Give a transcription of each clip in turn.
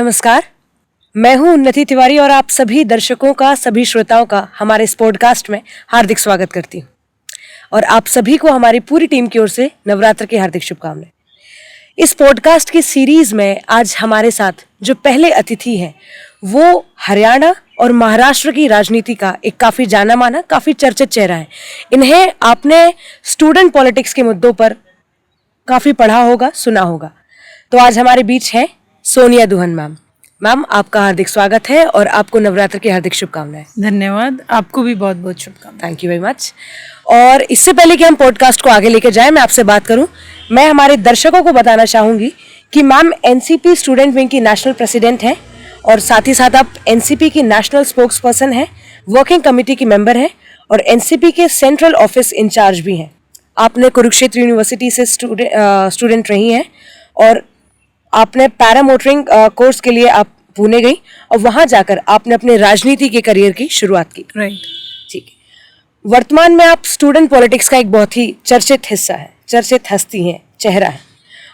नमस्कार, मैं हूं उन्नति तिवारी और आप सभी दर्शकों का, सभी श्रोताओं का हमारे इस पॉडकास्ट में हार्दिक स्वागत करती हूं। और आप सभी को हमारी पूरी टीम की ओर से नवरात्र की हार्दिक शुभकामनाएं। इस पॉडकास्ट की सीरीज में आज हमारे साथ जो पहले अतिथि हैं वो हरियाणा और महाराष्ट्र की राजनीति का एक काफ़ी जाना माना, काफ़ी चर्चित चेहरा है। इन्हें आपने स्टूडेंट पॉलिटिक्स के मुद्दों पर काफ़ी पढ़ा होगा, सुना होगा। तो आज हमारे बीच है सोनिया दुहन मैम। मैम, आपका हार्दिक स्वागत है और आपको नवरात्र की हार्दिक शुभकामनाएं। धन्यवाद, आपको भी बहुत बहुत शुभकामनाएं। Thank you very much. और इससे पहले कि हम पॉडकास्ट को आगे लेके जाएं, मैं आपसे बात करूं, मैं हमारे दर्शकों को बताना चाहूंगी कि मैम एनसीपी स्टूडेंट विंग की नेशनल प्रेसिडेंट हैं और साथ ही साथ आप एनसीपी की नेशनल स्पोक्स पर्सन हैं, वर्किंग कमेटी की मेंबर हैं और एनसीपी के सेंट्रल ऑफिस इंचार्ज भी हैं। आपने कुरुक्षेत्र यूनिवर्सिटी से स्टूडेंट रही हैं और आपने पैरा मोटरिंग कोर्स के लिए आप पुणे गई और वहां जाकर आपने अपने राजनीति के करियर की शुरुआत की। राइट, ठीक है। वर्तमान में आप स्टूडेंट पॉलिटिक्स का एक बहुत ही चर्चित हिस्सा है, चर्चित हस्ती हैं, चेहरा है।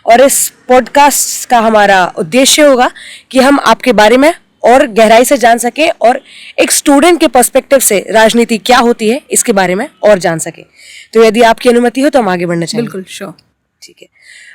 और इस पॉडकास्ट का हमारा उद्देश्य होगा कि हम आपके बारे में और गहराई से जान सकें और एक स्टूडेंट के पर्सपेक्टिव से राजनीति क्या होती है इसके बारे में और जान सकें। तो यदि आपकी अनुमति हो तो हम आगे बढ़ना चाहेंगे। बिल्कुल, श्योर। ठीक है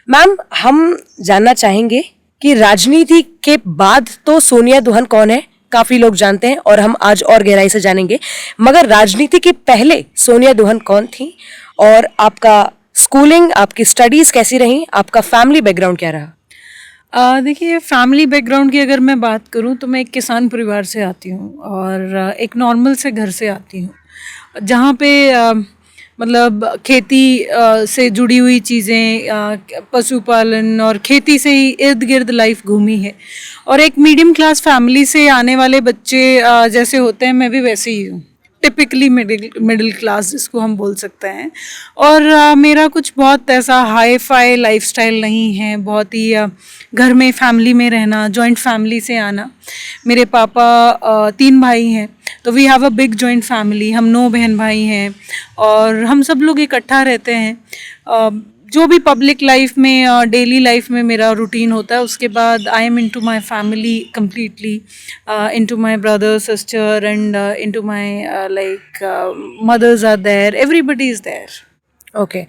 मैम, हम जानना चाहेंगे कि राजनीति के बाद तो सोनिया दुहन कौन है, काफी लोग जानते हैं और हम आज और गहराई से जानेंगे, मगर राजनीति के पहले सोनिया दुहन कौन थी और आपका स्कूलिंग, आपकी स्टडीज कैसी रही, आपका फैमिली बैकग्राउंड क्या रहा? देखिए, फैमिली बैकग्राउंड की अगर मैं बात करूं तो मैं एक किसान परिवार से आती हूं और एक नॉर्मल से घर से आती हूं जहां पे मतलब खेती से जुड़ी हुई चीज़ें, पशुपालन और खेती से ही इर्द गिर्द लाइफ घूमी है। और एक मीडियम क्लास फैमिली से आने वाले बच्चे जैसे होते हैं, मैं भी वैसे ही हूँ, टिपिकली मिडिल क्लास जिसको हम बोल सकते हैं। और मेरा कुछ बहुत ऐसा हाई फाई लाइफस्टाइल नहीं है, बहुत ही घर में फैमिली में रहना, जॉइंट फैमिली से आना। मेरे पापा 3 भाई हैं, तो we have a big joint family. हम 9 बहन भाई हैं और हम सब लोग इकट्ठा रहते हैं। जो भी पब्लिक लाइफ में, डेली लाइफ में मेरा रूटीन होता है, उसके बाद I am into my family completely, into my brother sister and into my like mothers are there, everybody is there. Okay,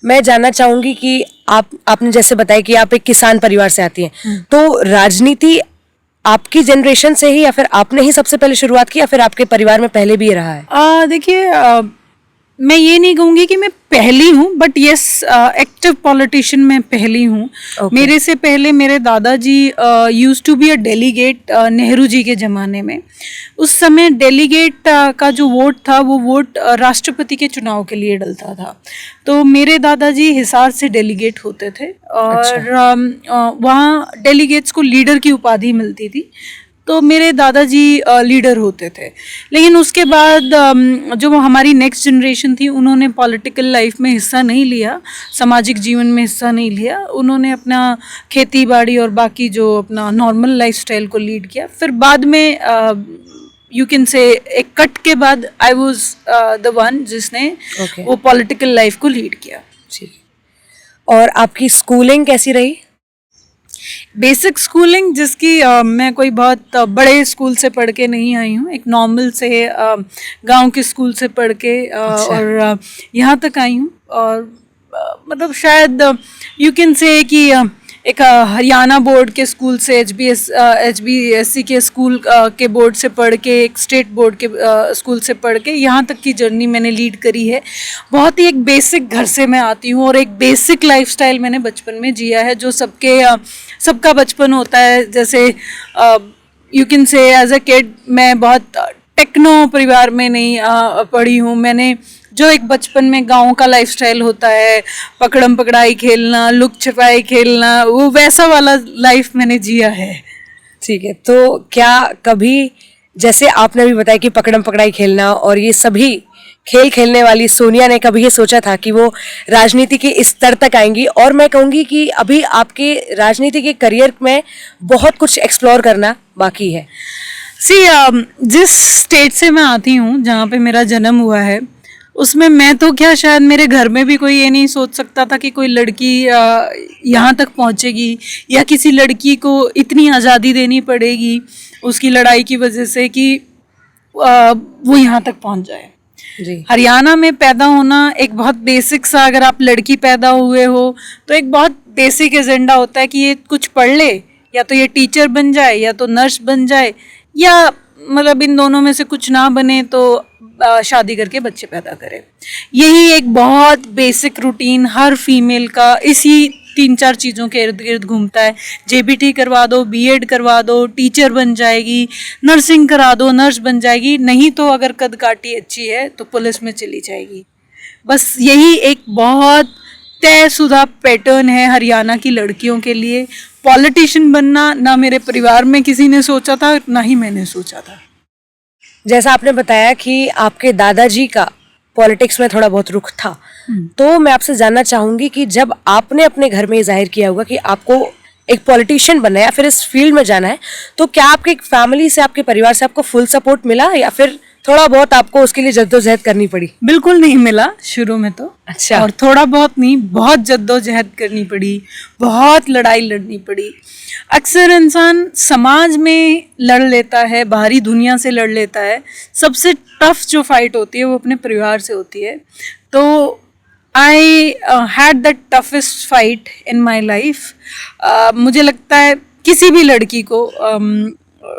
मैं जानना चाहूंगी कि आपने जैसे बताया कि आप एक किसान परिवार से आती हैं, तो राजनीति आपकी जनरेशन से ही या फिर आपने ही सबसे पहले शुरुआत की या फिर आपके परिवार में पहले भी ये रहा है? देखिए, मैं ये नहीं कहूँगी कि मैं पहली हूँ, बट येस, एक्टिव पॉलिटिशियन मैं पहली हूँ। Okay. मेरे से पहले मेरे दादाजी used to be a delegate Nehru ji के ज़माने में। उस समय डेलीगेट का जो वोट था वो वोट राष्ट्रपति के चुनाव के लिए डलता था। तो मेरे दादाजी हिसार से डेलीगेट होते थे और वहाँ डेलीगेट्स को लीडर की उपाधि मिलती थी, तो मेरे दादाजी लीडर होते थे। लेकिन उसके बाद जो हमारी नेक्स्ट जनरेशन थी, उन्होंने पॉलिटिकल लाइफ में हिस्सा नहीं लिया, सामाजिक जीवन में हिस्सा नहीं लिया। उन्होंने अपना खेती बाड़ी और बाकी जो अपना नॉर्मल लाइफस्टाइल को लीड किया। फिर बाद में यू कैन से एक कट के बाद आई वाज द वन जिसने वो पॉलिटिकल लाइफ को लीड किया। ठीक है। और आपकी स्कूलिंग कैसी रही? बेसिक स्कूलिंग, जिसकी मैं कोई बहुत बड़े स्कूल से पढ़ के नहीं आई हूँ, एक नॉर्मल से गांव के स्कूल से पढ़ के और यहाँ तक आई हूँ। और मतलब शायद यू कैन से कि एक हरियाणा बोर्ड के स्कूल से, HBSC के स्कूल के बोर्ड से पढ़ के, एक स्टेट बोर्ड के स्कूल से पढ़ के यहाँ तक की जर्नी मैंने लीड करी है। बहुत ही एक बेसिक घर से मैं आती हूँ और एक बेसिक लाइफस्टाइल मैंने बचपन में जिया है, जो सबका बचपन होता है। जैसे you can say as a kid मैं बहुत टेक्नो परिवार में नहीं पढ़ी हूँ। मैंने जो एक बचपन में गाँव का लाइफस्टाइल होता है, पकड़म पकड़ाई खेलना, लुक छिपाई खेलना, वो वैसा वाला लाइफ मैंने जिया है। ठीक है, तो क्या कभी, जैसे आपने भी बताया कि पकड़म पकड़ाई खेलना और ये सभी खेल खेलने वाली सोनिया ने कभी ये सोचा था कि वो राजनीति के इस स्तर तक आएंगी? और मैं कहूँगी कि अभी आपके राजनीति के करियर में बहुत कुछ एक्सप्लोर करना बाकी है। जिस स्टेट से मैं आती हूँ, जहाँ पे मेरा जन्म हुआ है, उसमें मैं तो क्या, शायद मेरे घर में भी कोई ये नहीं सोच सकता था कि कोई लड़की यहाँ तक पहुँचेगी, या किसी लड़की को इतनी आज़ादी देनी पड़ेगी उसकी लड़ाई की वजह से कि वो यहाँ तक पहुँच जाए। जी। हरियाणा में पैदा होना एक बहुत बेसिक सा, अगर आप लड़की पैदा हुए हो तो एक बहुत बेसिक एजेंडा होता है कि ये कुछ पढ़ ले, या तो ये टीचर बन जाए या तो नर्स बन जाए, या मतलब इन दोनों में से कुछ ना बने तो शादी करके बच्चे पैदा करे। यही एक बहुत बेसिक रूटीन हर फीमेल का इसी 3-4 चीज़ों के इर्द गिर्द घूमता है। जेबीटी करवा दो, बीएड करवा दो, टीचर बन जाएगी, नर्सिंग करा दो, नर्स बन जाएगी, नहीं तो अगर कद काठी अच्छी है तो पुलिस में चली जाएगी। बस यही एक बहुत तयशुदा पैटर्न है हरियाणा की लड़कियों के लिए। पॉलिटिशियन बनना ना मेरे परिवार में किसी ने सोचा था, ना ही मैंने सोचा था। जैसा आपने बताया कि आपके दादाजी का पॉलिटिक्स में थोड़ा बहुत रुख था, तो मैं आपसे जानना चाहूंगी कि जब आपने अपने घर में ये जाहिर किया होगा कि आपको एक पॉलिटिशियन बनना है या फिर इस फील्ड में जाना है, तो क्या आपके फैमिली से, आपके परिवार से आपको फुल सपोर्ट मिला या फिर थोड़ा बहुत आपको उसके लिए जद्दोजहद करनी पड़ी? बिल्कुल नहीं मिला शुरू में तो। अच्छा। और थोड़ा बहुत नहीं, बहुत जद्दोजहद करनी पड़ी, बहुत लड़ाई लड़नी पड़ी। अक्सर इंसान समाज में लड़ लेता है, बाहरी दुनिया से लड़ लेता है, सबसे टफ जो फाइट होती है वो अपने परिवार से होती है। तो I had the toughest fight in my life. मुझे लगता है किसी भी लड़की को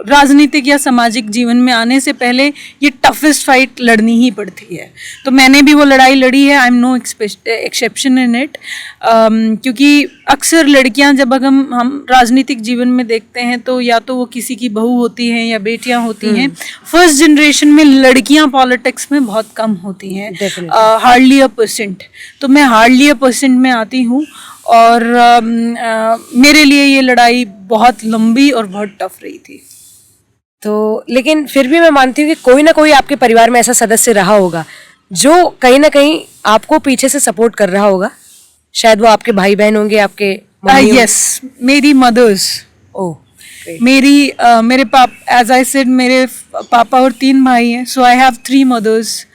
राजनीतिक या सामाजिक जीवन में आने से पहले ये टफेस्ट फाइट लड़नी ही पड़ती है। तो मैंने भी वो लड़ाई लड़ी है। I am no exception in it. क्योंकि अक्सर लड़कियां जब हम राजनीतिक जीवन में देखते हैं तो या तो वो किसी की बहू होती हैं या बेटियां होती हैं। फर्स्ट जनरेशन में लड़कियां पॉलिटिक्स में बहुत कम होती हैं, हार्डली 1%। तो मैं हार्डली 1% में आती हूँ, और मेरे लिए ये लड़ाई बहुत लंबी और बहुत टफ रही थी। तो लेकिन फिर भी मैं मानती हूँ कि कोई ना कोई आपके परिवार में ऐसा सदस्य रहा होगा जो कहीं ना कहीं आपको पीछे से सपोर्ट कर रहा होगा। शायद वो आपके भाई बहन होंगे, आपके यस, मेरी मदर्स। ओह, मेरे एज आई सेड, मेरे पापा और 3 भाई हैं। सो आई हैव 3 मदर्स।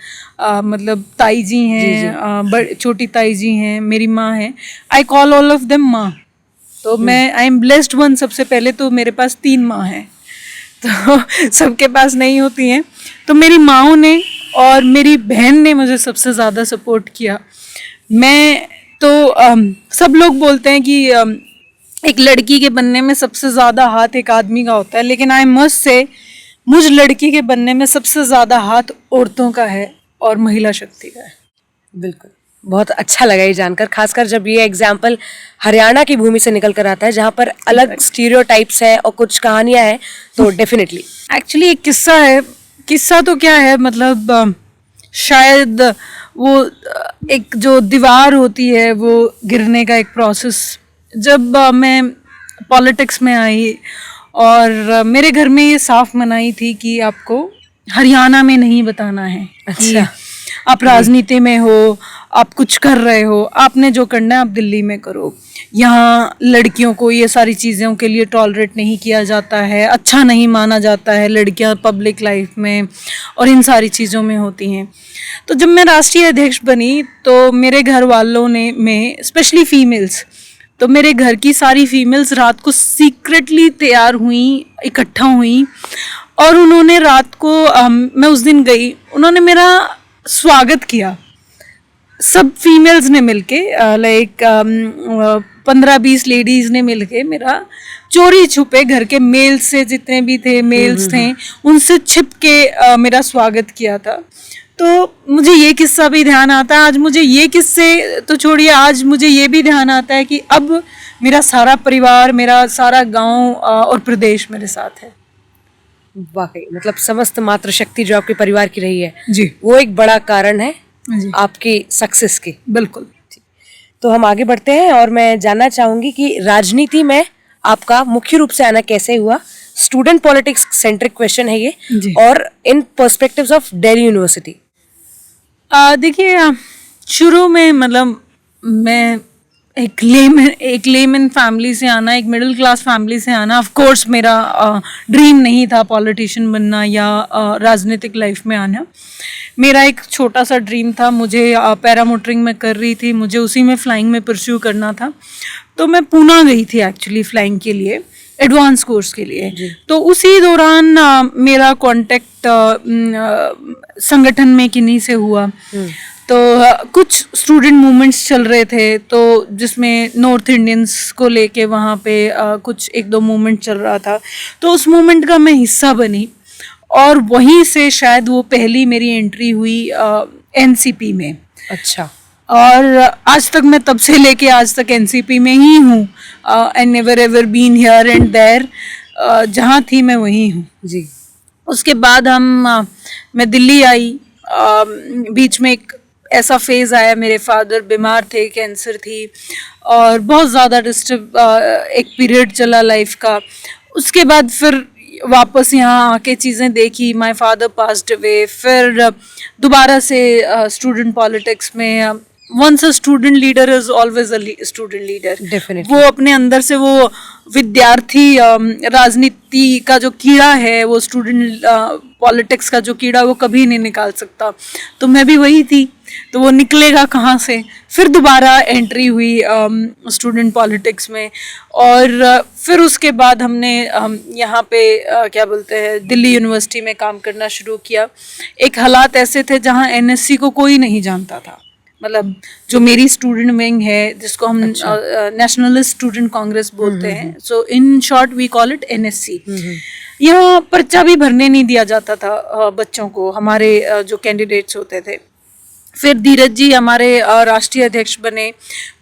मतलब ताई जी हैं, छोटी ताई जी हैं, मेरी माँ है। I call all of them माँ। तो मैं आई एम ब्लेस्ड वन। सबसे पहले तो मेरे पास 3 माँ हैं, तो सबके पास नहीं होती हैं। तो मेरी माँओं ने और मेरी बहन ने मुझे सबसे ज़्यादा सपोर्ट किया। मैं तो सब लोग बोलते हैं कि एक लड़की के बनने में सबसे ज़्यादा हाथ एक आदमी का होता है, लेकिन आई मस्ट से मुझ लड़की के बनने में सबसे ज़्यादा हाथ औरतों का है और महिला शक्ति का है। बिल्कुल, बहुत अच्छा लगा ये जानकर, खासकर जब ये एग्जाम्पल हरियाणा की भूमि से निकल कर आता है जहाँ पर अलग स्टीरियोटाइप्स हैं और कुछ कहानियाँ हैं। तो डेफिनेटली एक्चुअली एक किस्सा है। किस्सा तो क्या है, मतलब शायद वो एक जो दीवार होती है वो गिरने का एक प्रोसेस। जब मैं पॉलिटिक्स में आई और मेरे घर में ये साफ मनाही थी कि आपको हरियाणा में नहीं बताना है। अच्छा। आप राजनीति में हो, आप कुछ कर रहे हो, आपने जो करना है आप दिल्ली में करो। यहाँ लड़कियों को ये सारी चीज़ों के लिए टॉलरेट नहीं किया जाता है, अच्छा नहीं माना जाता है लड़कियाँ पब्लिक लाइफ में, और इन सारी चीज़ों में होती हैं। तो जब मैं राष्ट्रीय अध्यक्ष बनी तो मेरे घर वालों ने में स्पेशली फीमेल्स, तो मेरे घर की सारी फीमेल्स रात को सीक्रेटली तैयार हुई, इकट्ठा हुई, और उन्होंने रात को मैं उस दिन गई, उन्होंने मेरा स्वागत किया। सब फीमेल्स ने मिलके, लाइक 15-20 लेडीज़ ने मिलके मेरा चोरी छुपे घर के मेल्स से, जितने भी थे मेल्स थे, उनसे छिप के मेरा स्वागत किया था। तो मुझे ये किस्सा भी ध्यान आता है। आज मुझे ये किस्से तो छोड़िए, आज मुझे ये भी ध्यान आता है कि अब मेरा सारा परिवार, मेरा सारा गांव और प्रदेश मेरे साथ है। वाकई मतलब समस्त मातृशक्ति जो आपके परिवार की रही है जी, वो एक बड़ा कारण है जी, आपकी सक्सेस की। बिल्कुल। तो हम आगे बढ़ते हैं और मैं जानना चाहूंगी कि राजनीति में आपका मुख्य रूप से आना कैसे हुआ। स्टूडेंट पॉलिटिक्स सेंट्रिक क्वेश्चन है ये, जी। और इन पर्सपेक्टिव्स ऑफ दिल्ली यूनिवर्सिटी। देखिए, शुरू में मतलब मैं एक लेमन फैमिली से आना, एक मिडिल क्लास फैमिली से आना, ऑफ कोर्स मेरा ड्रीम नहीं था पॉलिटिशियन बनना या राजनीतिक लाइफ में आना। मेरा एक छोटा सा ड्रीम था, मुझे पैरामोटरिंग में कर रही थी, मुझे उसी में फ्लाइंग में परस्यू करना था। तो मैं पूना गई थी एक्चुअली फ्लाइंग के लिए, एडवांस कोर्स के लिए। तो उसी दौरान मेरा कांटेक्ट संगठन में किन्हीं से हुआ। तो कुछ स्टूडेंट मूवमेंट्स चल रहे थे, तो जिसमें नॉर्थ इंडियंस को लेके वहाँ पे कुछ एक दो मूवमेंट चल रहा था, तो उस मूवमेंट का मैं हिस्सा बनी और वहीं से शायद वो पहली मेरी एंट्री हुई एनसीपी में। अच्छा। और आज तक मैं तब से लेके आज तक एनसीपी में ही हूँ, and never ever been here and there, जहाँ थी मैं वहीं हूँ जी। उसके बाद मैं दिल्ली आई। बीच में एक ऐसा फेज आया, मेरे फादर बीमार थे, कैंसर थी और बहुत ज़्यादा डिस्टर्ब एक पीरियड चला लाइफ का। उसके बाद फिर वापस यहाँ आके चीज़ें देखी, माय फादर पास्ड अवे, फिर दोबारा से स्टूडेंट पॉलिटिक्स में। Once a student leader is always a student leader. Definitely. वो अपने अंदर से वो विद्यार्थी राजनीति का जो कीड़ा है, वो स्टूडेंट पॉलिटिक्स का जो कीड़ा, वो कभी नहीं निकाल सकता। तो मैं भी वही थी, तो वो निकलेगा कहाँ से। फिर दोबारा एंट्री हुई स्टूडेंट पॉलिटिक्स में और फिर उसके बाद हमने यहाँ पे क्या बोलते हैं, दिल्ली यूनिवर्सिटी में काम करना शुरू किया। एक हालात ऐसे थे जहाँ एनएससी को कोई नहीं जानता था, मतलब जो मेरी स्टूडेंट विंग है, जिसको हम नेशनलिस्ट स्टूडेंट कांग्रेस बोलते हैं, so in short we call it NSC. यहाँ पर्चा भी भरने नहीं दिया जाता था बच्चों को, हमारे जो कैंडिडेट्स होते थे। फिर धीरज जी हमारे राष्ट्रीय अध्यक्ष बने,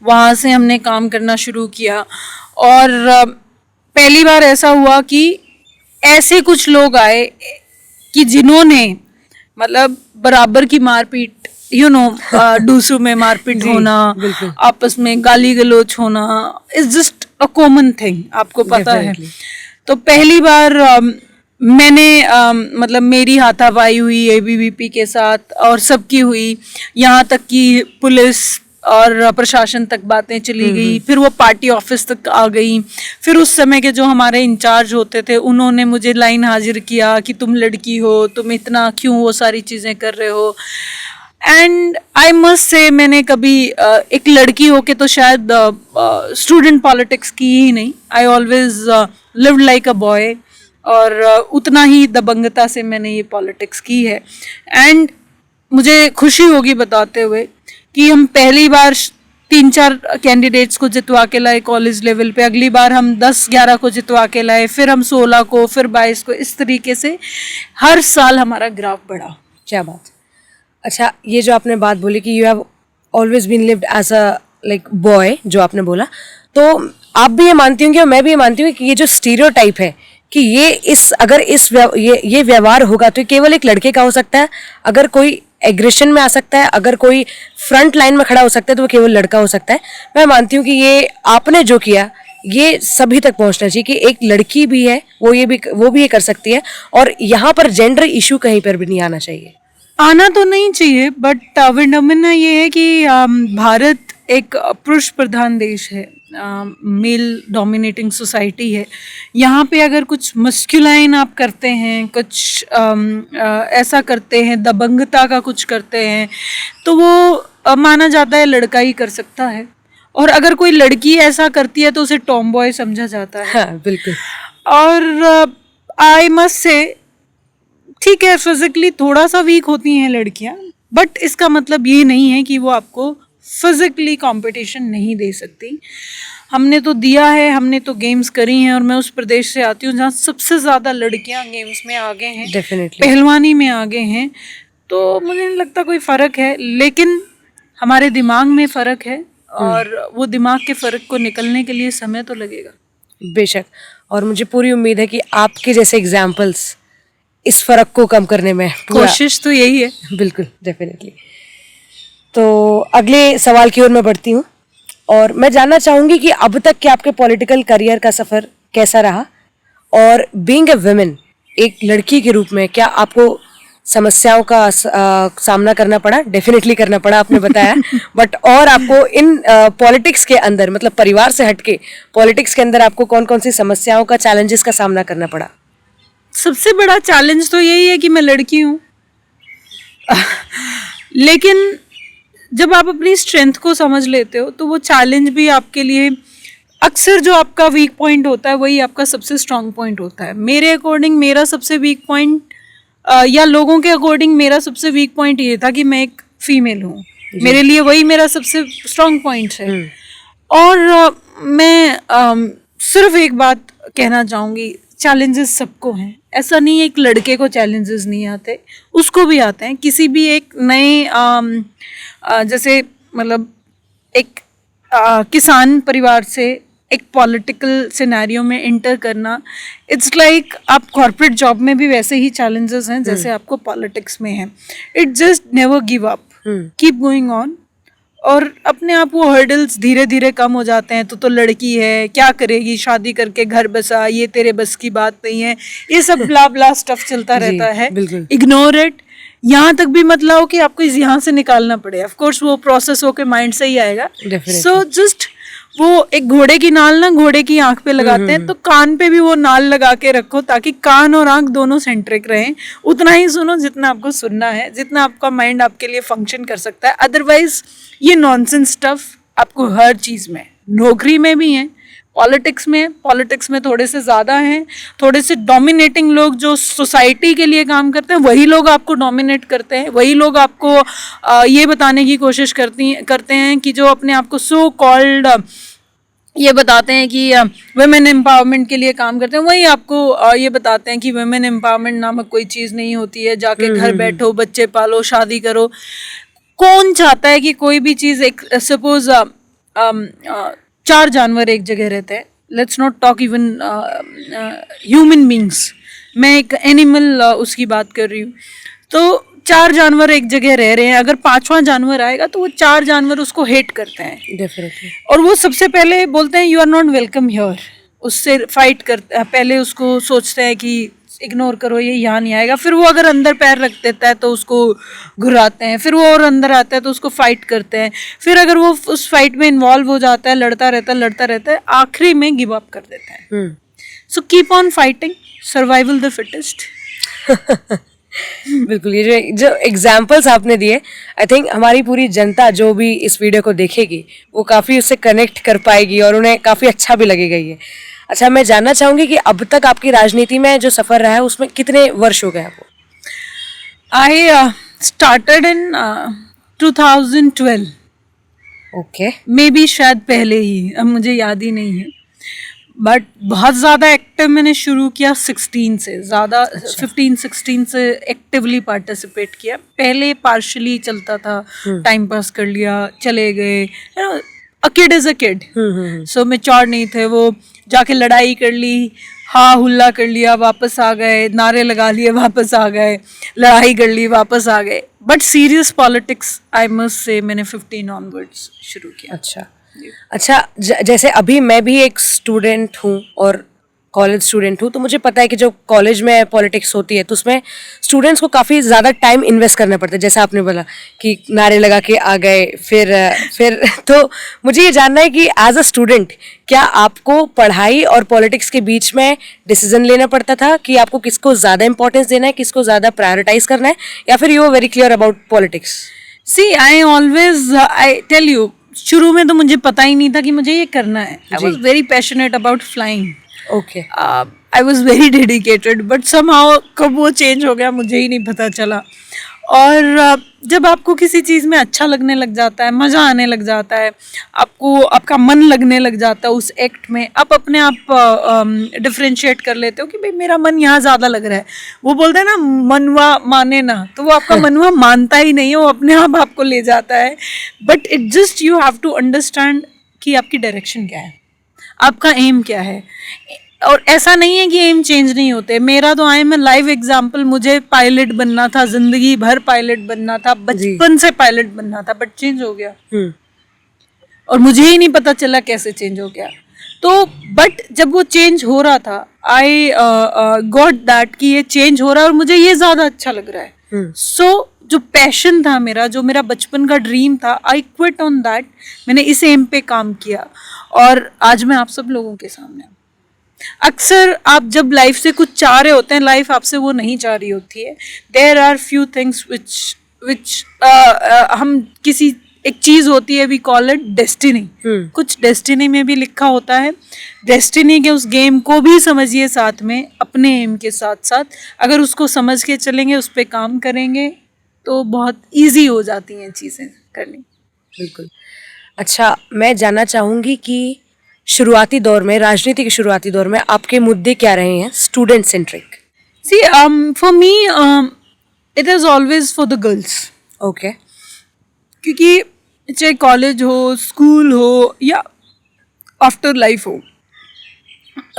वहाँ से हमने काम करना शुरू किया और पहली बार ऐसा हुआ कि ऐसे कुछ लोग आए कि जिन्होंने मतलब बराबर की मारपीट, डूसू में मारपीट होना, आपस में गाली गलौच होना is just a common thing, आपको पता है। तो पहली बार मैंने मतलब मेरी हाथापाई हुई एबीवीपी के साथ और सबकी हुई, यहाँ तक कि पुलिस और प्रशासन तक बातें चली गई, फिर वो पार्टी ऑफिस तक आ गई। फिर उस समय के जो हमारे इंचार्ज होते थे, उन्होंने मुझे लाइन हाजिर किया कि तुम लड़की हो, तुम इतना क्यों वो सारी चीज़ें कर रहे हो। एंड आई मस्ट से मैंने कभी एक लड़की होके तो शायद स्टूडेंट पॉलिटिक्स की ही नहीं, I always lived like a boy और उतना ही दबंगता से मैंने ये पॉलिटिक्स की है। एंड मुझे खुशी होगी बताते हुए कि हम पहली बार 3-4 कैंडिडेट्स को जितवा के लाए कॉलेज लेवल पे, अगली बार हम 10-11 को जितवा के लाए, फिर हम 16 को, फिर 22 को, इस तरीके से हर साल हमारा ग्राफ बढ़ा। क्या बात। अच्छा, ये जो आपने बात बोली कि you have always been lived as a like boy, जो आपने बोला, तो आप भी ये मानती होंगी और मैं भी ये मानती हूँ कि ये जो स्टीरियोटाइप है कि ये व्यवहार होगा तो केवल एक लड़के का हो सकता है, अगर कोई एग्रेशन में आ सकता है, अगर कोई फ्रंट लाइन में खड़ा हो सकता है तो वो केवल लड़का हो सकता है। मैं मानती हूँ कि ये आपने जो किया ये सभी तक पहुंचना चाहिए कि एक लड़की भी है, वो भी ये कर सकती है और यहाँ पर जेंडर इशू कहीं पर भी नहीं आना चाहिए। आना तो नहीं चाहिए, बट विडम्बना ये है कि भारत एक पुरुष प्रधान देश है, मेल डोमिनेटिंग सोसाइटी है। यहाँ पे अगर कुछ मस्कुलाइन आप करते हैं, कुछ ऐसा करते हैं, दबंगता का कुछ करते हैं, तो वो माना जाता है लड़का ही कर सकता है, और अगर कोई लड़की ऐसा करती है तो उसे टॉम बॉय समझा जाता है। हाँ, बिल्कुल। और आई मस्ट से ठीक है, फिजिकली थोड़ा सा वीक होती हैं लड़कियां, बट इसका मतलब ये नहीं है कि वो आपको फिजिकली कंपटीशन नहीं दे सकती। हमने तो दिया है, हमने तो गेम्स करी हैं, और मैं उस प्रदेश से आती हूँ जहाँ सबसे ज़्यादा लड़कियां गेम्स में आगे हैं, डेफिनेटली पहलवानी में आगे हैं। तो मुझे नहीं लगता कोई फ़र्क है, लेकिन हमारे दिमाग में फ़र्क है और वो दिमाग के फ़र्क को निकलने के लिए समय तो लगेगा। बेशक, और मुझे पूरी उम्मीद है कि आपके जैसे एग्जाम्पल्स इस फर्क को कम करने में कोशिश तो यही है। बिल्कुल, डेफिनेटली। तो अगले सवाल की ओर मैं बढ़ती हूँ और मैं जानना चाहूँगी कि अब तक के आपके पॉलिटिकल करियर का सफ़र कैसा रहा, और बीइंग ए वुमेन, एक लड़की के रूप में क्या आपको समस्याओं का सामना करना पड़ा? डेफिनेटली करना पड़ा, आपने बताया। बट और आपको इन पॉलिटिक्स के अंदर, मतलब परिवार से हटके पॉलिटिक्स के अंदर आपको कौन कौन सी समस्याओं का, चैलेंजेस का सामना करना पड़ा? सबसे बड़ा चैलेंज तो यही है कि मैं लड़की हूँ। लेकिन जब आप अपनी स्ट्रेंथ को समझ लेते हो तो वो चैलेंज भी आपके लिए, अक्सर जो आपका वीक पॉइंट होता है वही आपका सबसे स्ट्रांग पॉइंट होता है। मेरे अकॉर्डिंग मेरा सबसे वीक पॉइंट, या लोगों के अकॉर्डिंग मेरा सबसे वीक पॉइंट ये था कि मैं एक फीमेल हूँ। मेरे लिए वही मेरा सबसे स्ट्रांग पॉइंट है। और मैं सिर्फ एक बात कहना चाहूँगी, चैलेंजेस सबको हैं। ऐसा नहीं है एक लड़के को चैलेंजेस नहीं आते, उसको भी आते हैं। किसी भी एक नए जैसे मतलब एक किसान परिवार से एक पॉलिटिकल सिनेरियो में इंटर करना, इट्स लाइक आप कॉर्पोरेट जॉब में भी वैसे ही चैलेंजेस हैं जैसे आपको पॉलिटिक्स में है। It just never give up, keep going on. और अपने आप वो हर्डल्स धीरे धीरे कम हो जाते हैं। तो लड़की है, क्या करेगी, शादी करके घर बसा, ये तेरे बस की बात नहीं है, ये सब ब्ला ब्ला स्टफ चलता रहता है। Ignore it. यहाँ तक भी मत लाओ कि आपको यहाँ से निकालना पड़े। ऑफ कोर्स वो प्रोसेस होके माइंड से ही आएगा। सो जस्ट वो एक घोड़े की नाल ना घोड़े की आंख पे लगाते हैं, तो कान पे भी वो नाल लगा के रखो ताकि कान और आंख दोनों सेंट्रिक रहें। उतना ही सुनो जितना आपको सुनना है, जितना आपका माइंड आपके लिए फंक्शन कर सकता है। अदरवाइज ये नॉनसेंस स्टफ आपको हर चीज़ में, नौकरी में भी है, पॉलिटिक्स में थोड़े से ज़्यादा हैं। थोड़े से डोमिनेटिंग लोग जो सोसाइटी के लिए काम करते हैं, वही लोग आपको डोमिनेट करते हैं। वही लोग आपको ये बताने की कोशिश करते हैं कि जो अपने आप को सो कॉल्ड ये बताते हैं कि वुमेन एम्पावरमेंट के लिए काम करते हैं, वही आपको ये बताते हैं कि वुमेन एम्पावरमेंट नामक कोई चीज़ नहीं होती है। जाके घर बैठो, बच्चे पालो, शादी करो। कौन चाहता है कि कोई भी चीज़, एक सपोज 4 जानवर एक जगह रहते हैं, let's not talk even human beings, मैं एक एनिमल उसकी बात कर रही हूँ। तो 4 जानवर एक जगह रह रहे हैं, अगर 5वां जानवर आएगा तो वो 4 जानवर उसको हेट करते हैं डेफिनेटली। और वो सबसे पहले बोलते हैं you are not welcome here. उससे फाइट करते हैं, पहले उसको सोचते हैं कि इग्नोर करो, ये यहाँ नहीं आएगा। फिर वो अगर अंदर पैर रख देता है तो उसको घुराते हैं। फिर वो और अंदर आता है तो उसको फाइट करते हैं। फिर अगर वो उस फाइट में इन्वॉल्व हो जाता है, लड़ता रहता है, आखिरी में गिव अप कर देता है। So keep on fighting, survival the fittest. बिल्कुल, ये जो एग्जाम्पल्स आपने दिए, आई थिंक हमारी पूरी जनता जो भी इस वीडियो को देखेगी वो काफ़ी उससे कनेक्ट कर पाएगी और उन्हें काफ़ी अच्छा भी लगेगा ये। अच्छा, मैं जानना चाहूँगी कि अब तक आपकी राजनीति में जो सफ़र रहा है उसमें कितने वर्ष हो गए आपको? I started in 2012। Okay. May be शायद पहले ही, अब मुझे याद ही नहीं है। बट बहुत ज़्यादा एक्टिव मैंने शुरू किया 16 से, ज़्यादा 15-16 से एक्टिवली पार्टिसिपेट किया। पहले पार्शली चलता था, टाइम पास कर लिया, चले गए। A kid is a kid, so mature नहीं थे। वो जाके लड़ाई कर ली, हा हुल्ला कर लिया, वापस आ गए, नारे लगा लिए, वापस आ गए, लड़ाई कर ली, वापस आ गए। But serious politics I must say मैंने 15 ऑनवर्ड्स शुरू किया। अच्छा, जैसे अभी मैं भी एक स्टूडेंट हूँ और कॉलेज स्टूडेंट हूँ, तो मुझे पता है कि जो कॉलेज में पॉलिटिक्स होती है तो उसमें स्टूडेंट्स को काफ़ी ज़्यादा टाइम इन्वेस्ट करना पड़ता है। जैसे आपने बोला कि नारे लगा के आ गए, फिर तो मुझे ये जानना है कि एज अ स्टूडेंट क्या आपको पढ़ाई और पॉलिटिक्स के बीच में डिसीजन लेना पड़ता था कि आपको किसको ज़्यादा इंपॉर्टेंस देना है, किसको ज़्यादा प्रायोरिटाइज करना है, या फिर you are very clear about politics? See I tell you, शुरू में तो मुझे पता ही नहीं था कि मुझे ये करना है। I was very passionate about flying. Okay. I was very dedicated, but somehow कब वो चेंज हो गया मुझे ही नहीं पता चला। और जब आपको किसी चीज़ में अच्छा लगने लग जाता है, मज़ा आने लग जाता है, आपको आपका मन लगने लग जाता है उस एक्ट में, आप अपने आप डिफ्रेंशिएट कर लेते हो कि भाई मेरा मन यहाँ ज़्यादा लग रहा है। वो बोलते हैं ना, मनवा माने ना, तो वो आपका मनवा मानता ही नहीं है, वो अपने आप आपको ले जाता है। But it just you have to understand कि आपकी डायरेक्शन क्या है, आपका एम क्या है। और ऐसा नहीं है कि एम चेंज नहीं होते। मेरा तो आई एम लाइव एग्जाम्पल। मुझे पायलट बनना था, जिंदगी भर पायलट बनना था, बचपन से पायलट बनना था, बट चेंज हो गया और मुझे ही नहीं पता चला कैसे चेंज हो गया। तो बट जब वो चेंज हो रहा था, आई गॉट दैट कि ये चेंज हो रहा है और मुझे ये ज़्यादा अच्छा लग रहा है। सो जो पैशन था मेरा, जो मेरा बचपन का ड्रीम था, आई क्विट ऑन दैट। मैंने इस एम पे काम किया और आज मैं आप सब लोगों के सामने हूँ। अक्सर आप जब लाइफ से कुछ चाह रहे होते हैं, लाइफ आपसे वो नहीं चाह रही होती है। There are few things which हम किसी एक चीज होती है, वी कॉल इट डेस्टिनी। कुछ डेस्टिनी में भी लिखा होता है। डेस्टिनी के उस गेम को भी समझिए साथ में, अपने एम के साथ साथ अगर उसको समझ के चलेंगे, उस पर काम करेंगे तो बहुत इजी हो जाती हैं चीज़ें करनी। बिल्कुल। अच्छा, मैं जानना चाहूँगी कि शुरुआती दौर में, राजनीति के शुरुआती दौर में आपके मुद्दे क्या रहे हैं student centric? See for me it is always for the girls. Okay. क्योंकि चाहे कॉलेज हो, स्कूल हो या आफ्टर लाइफ हो,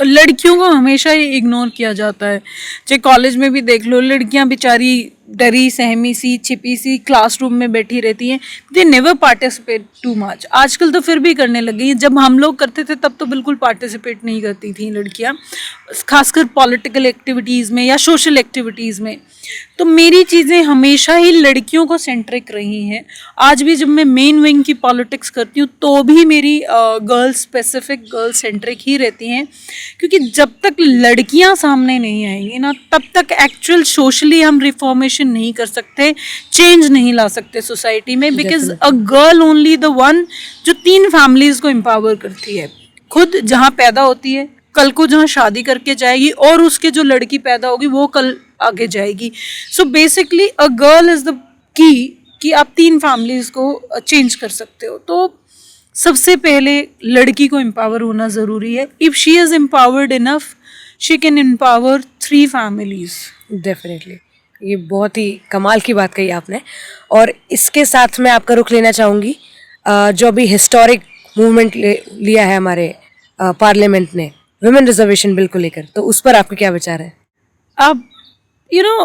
लड़कियों को हमेशा ही इग्नोर किया जाता है। चाहे कॉलेज में भी देख लो, लड़कियां बेचारी डरी सहमी सी, छिपी सी क्लासरूम में बैठी रहती हैं। They never participate too much. आजकल तो फिर भी करने लग गई हैं। जब हम लोग करते थे तब तो बिल्कुल पार्टिसिपेट नहीं करती थी लड़कियां, खासकर पॉलिटिकल एक्टिविटीज़ में या सोशल एक्टिविटीज़ में। तो मेरी चीज़ें हमेशा ही लड़कियों को सेंट्रिक रही हैं। आज भी जब मैं मेन विंग की पॉलिटिक्स करती हूँ तो भी मेरी गर्ल्स स्पेसिफिक, गर्ल्स सेंट्रिक ही रहती हैं। क्योंकि जब तक लड़कियाँ सामने नहीं आएंगी ना, तब तक एक्चुअल सोशली हम रिफॉर्मेशन नहीं कर सकते, चेंज नहीं ला सकते सोसाइटी में। Because a girl only the one जो 3 फैमिलीज को एम्पावर करती है। खुद जहाँ पैदा होती है, कल को जहाँ शादी करके जाएगी, और उसके जो लड़की पैदा होगी वो कल आगे जाएगी। So basically a girl is the key कि आप 3 फैमिलीज को चेंज कर सकते हो। तो सबसे पहले लड़की को एम्पावर होना ज़रूरी है। If she is empowered enough, she can empower 3 families. Definitely, ये बहुत ही कमाल की बात कही आपने। और इसके साथ मैं आपका रुख लेना चाहूँगी, जो अभी हिस्टोरिक मूवमेंट लिया है हमारे पार्लियामेंट ने वुमेन रिजर्वेशन बिल को लेकर, तो उस पर आपके क्या विचार है? अब यू नो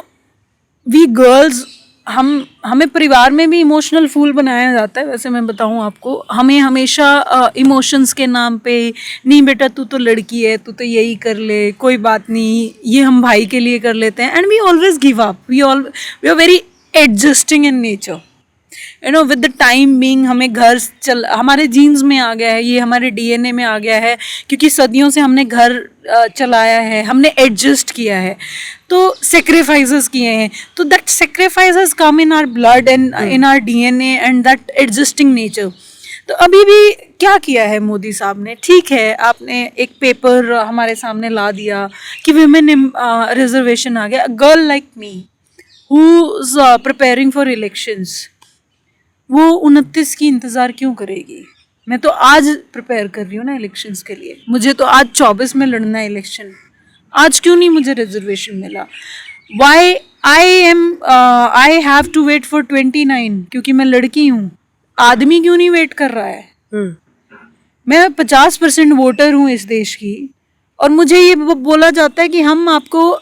वी गर्ल्स, हमें परिवार में भी इमोशनल फूल बनाया जाता है। वैसे मैं बताऊं आपको, हमें हमेशा इमोशंस के नाम पे, नहीं बेटा तू तो लड़की है, तू तो यही कर ले, कोई बात नहीं, ये हम भाई के लिए कर लेते हैं। And we always give up, we are very adjusting in nature. You know with the time being हमें घर हमारे जीन्स में आ गया है, ये हमारे डीएनए में आ गया है। क्योंकि सदियों से हमने घर चलाया है, हमने एडजस्ट किया है, तो सेक्रीफाइसेस किए हैं। तो that sacrifices come in our blood and in our DNA and that adjusting nature. तो अभी भी क्या किया है मोदी साहब ने? ठीक है, आपने एक पेपर हमारे सामने ला दिया कि विमेन रिजर्वेशन आ गया। Girl like me who is preparing for elections, वो 29 की इंतज़ार क्यों करेगी? मैं तो आज प्रिपेयर कर रही हूँ ना इलेक्शंस के लिए। मुझे तो आज 24 में लड़ना है इलेक्शन। आज क्यों नहीं मुझे रिजर्वेशन मिला? Why I have to wait for 29? क्योंकि मैं लड़की हूँ। आदमी क्यों नहीं वेट कर रहा है? मैं 50% वोटर हूँ इस देश की, और मुझे ये बोला जाता है कि हम आपको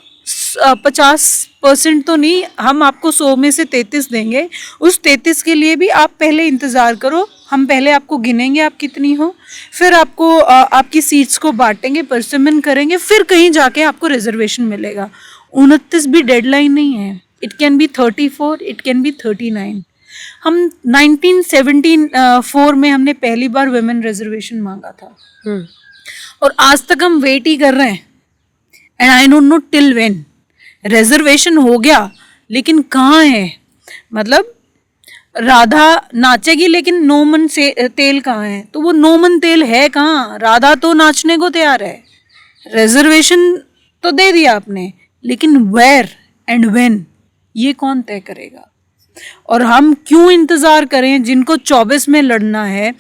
50% तो नहीं, हम आपको 100 में से 33 देंगे। उस 33 के लिए भी आप पहले इंतज़ार करो, हम पहले आपको गिनेंगे आप कितनी हो, फिर आपको आपकी सीट्स को बांटेंगे, परसिमन करेंगे, फिर कहीं जाके आपको रिजर्वेशन मिलेगा। 29 भी डेडलाइन नहीं है। It can be 34, it can be 39। हम 1974 में हमने पहली बार वुमेन रिजर्वेशन मांगा था, और आज तक हम वेट ही कर रहे हैं। And I don't know till when reservation हो गया, लेकिन कहाँ है? मतलब राधा नाचेगी लेकिन नोमन से तेल कहाँ है? तो वो नोमन तेल है कहाँ? राधा तो नाचने को तैयार है, रिजर्वेशन तो दे दिया आपने, लेकिन वेयर एंड व्हेन ये कौन तय करेगा? और हम क्यों इंतज़ार करें जिनको 24 में लड़ना है?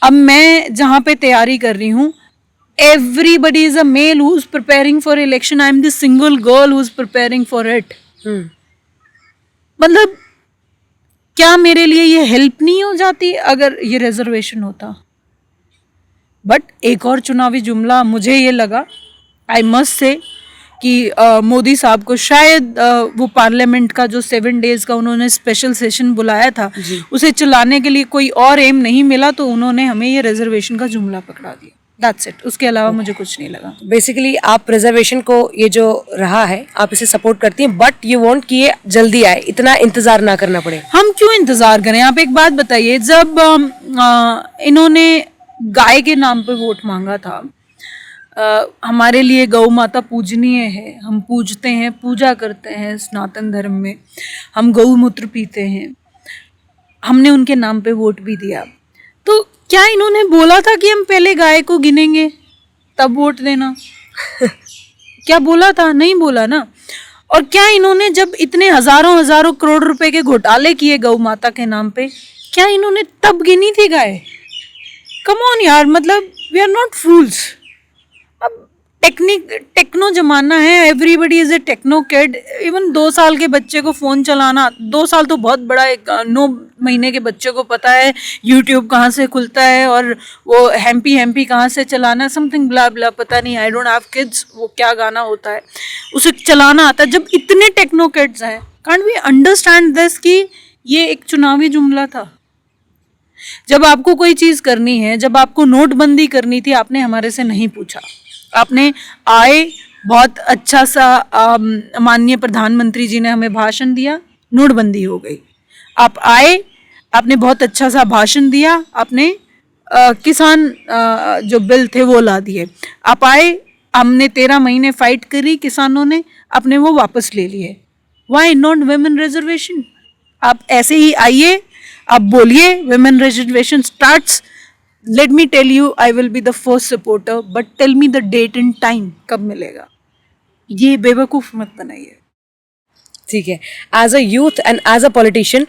अब मैं जहाँ पे तैयारी कर रही हूँ, everybody is a male who's preparing for election. I'm the single girl who's preparing for it. मतलब क्या मेरे लिए ये हेल्प नहीं हो जाती अगर ये रिजर्वेशन होता? बट एक और चुनावी जुमला मुझे ये लगा, आई मस्ट से, कि मोदी साहब को शायद वो पार्लियामेंट का जो 7 डेज का उन्होंने स्पेशल सेशन बुलाया था, उसे चलाने के लिए कोई और एम नहीं मिला, तो उन्होंने हमें ये रिजर्वेशन का जुमला पकड़ा दिया। दैट्स इट, उसके अलावा मुझे कुछ नहीं लगा। बेसिकली आप रिजर्वेशन को ये जो रहा है आप इसे सपोर्ट करती हैं, बट यू वांट कि ये जल्दी आए, इतना इंतजार ना करना पड़े। हम क्यों इंतजार करें? आप एक बात बताइए, जब इन्होंने गाय के नाम पे वोट मांगा था, हमारे लिए गौ माता पूजनीय है, हम पूजते हैं, पूजा करते हैं सनातन धर्म में, हम गौमूत्र पीते हैं, हमने उनके नाम पे वोट भी दिया। तो क्या इन्होंने बोला था कि हम पहले गाय को गिनेंगे तब वोट देना? क्या बोला था? नहीं बोला ना। और क्या इन्होंने जब इतने हजारों हजारों करोड़ रुपए के घोटाले किए गौ माता के नाम पे, क्या इन्होंने तब गिनी थी गाय? कम ऑन यार, मतलब वी आर नॉट फूल्स। अब टेक्नो जमाना है, everybody is a techno kid. Even 2 साल के बच्चे को फ़ोन चलाना, 2 साल तो बहुत बड़ा, एक 9 महीने के बच्चे को पता है यूट्यूब कहाँ से खुलता है और वो हैम्पी कहाँ से चलाना है, समथिंग ब्ला ब्ला, पता नहीं, आई डोंट हैव किड्स, वो क्या गाना होता है उसे चलाना आता है। जब इतने टेक्नो किड्स हैं, कांट वी अंडरस्टैंड दिस कि ये एक चुनावी जुमला था? जब आपको कोई चीज़ करनी है, जब आपको नोटबंदी करनी थी, आपने हमारे से नहीं पूछा। आपने आए, बहुत अच्छा सा माननीय प्रधानमंत्री जी ने हमें भाषण दिया, नोटबंदी हो गई। आप आए, आपने बहुत अच्छा सा भाषण दिया, आपने किसान जो बिल थे वो ला दिए। आप आए, हमने 13 महीने फाइट करी किसानों ने, आपने वो वापस ले लिए। Why not women reservation? आप ऐसे ही आइए, आप बोलिए women reservation starts, let me tell you I will be the first supporter, but tell me the date and time कब मिलेगा। ये बेवकूफ़ मत बनाइए। ठीक है, as a youth and as a politician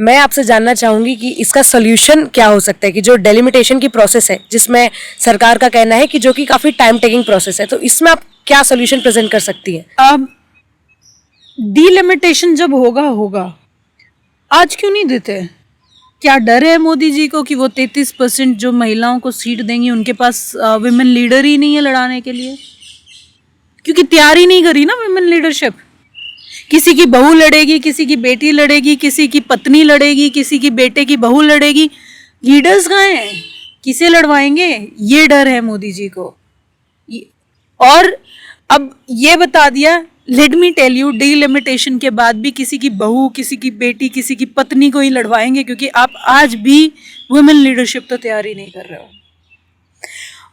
मैं आपसे जानना चाहूंगी कि इसका सोल्यूशन क्या हो सकता है, कि जो डेलिमिटेशन की प्रोसेस है जिसमें सरकार का कहना है कि जो कि काफ़ी टाइम टेकिंग प्रोसेस है, तो इसमें आप क्या सोल्यूशन प्रेजेंट कर सकती हैं? अब डीलिमिटेशन जब होगा, आज क्यों नहीं देते? क्या डर है मोदी जी को कि वो 33% जो महिलाओं को सीट देंगी, उनके पास विमेन लीडर ही नहीं है लड़ाने के लिए? क्योंकि तैयारी नहीं करी ना विमेन लीडरशिप। किसी की बहू लड़ेगी, किसी की बेटी लड़ेगी, किसी की पत्नी लड़ेगी, किसी की बेटे की बहू लड़ेगी। लीडर्स कहाँ हैं? किसे लड़वाएंगे? ये डर है मोदी जी को। और अब ये बता दिया, let me tell you, delimitation के बाद भी किसी की बहू, किसी की बेटी, किसी की पत्नी को ही लड़वाएंगे, क्योंकि आप आज भी वुमेन लीडरशिप तो तैयारी नहीं कर रहे हो।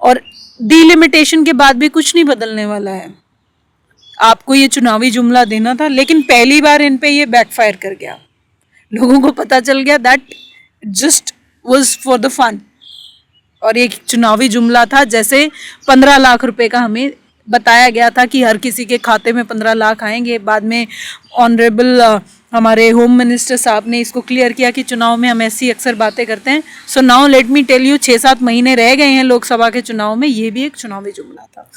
और डीलिमिटेशन के बाद भी कुछ नहीं बदलने वाला है। आपको ये चुनावी जुमला देना था, लेकिन पहली बार इन पे ये बैकफायर कर गया। लोगों को पता चल गया that just was for the fun, और ये चुनावी जुमला था। जैसे 15 लाख रुपए का हमें बताया गया था कि हर किसी के खाते में 15 लाख आएंगे। बाद में ऑनरेबल हमारे होम मिनिस्टर साहब ने इसको क्लियर किया कि चुनाव में हम ऐसी अक्सर बातें करते हैं। So now let me tell you, 6-7 महीने रह गए हैं लोकसभा के चुनाव में, ये भी एक चुनावी जुमला था।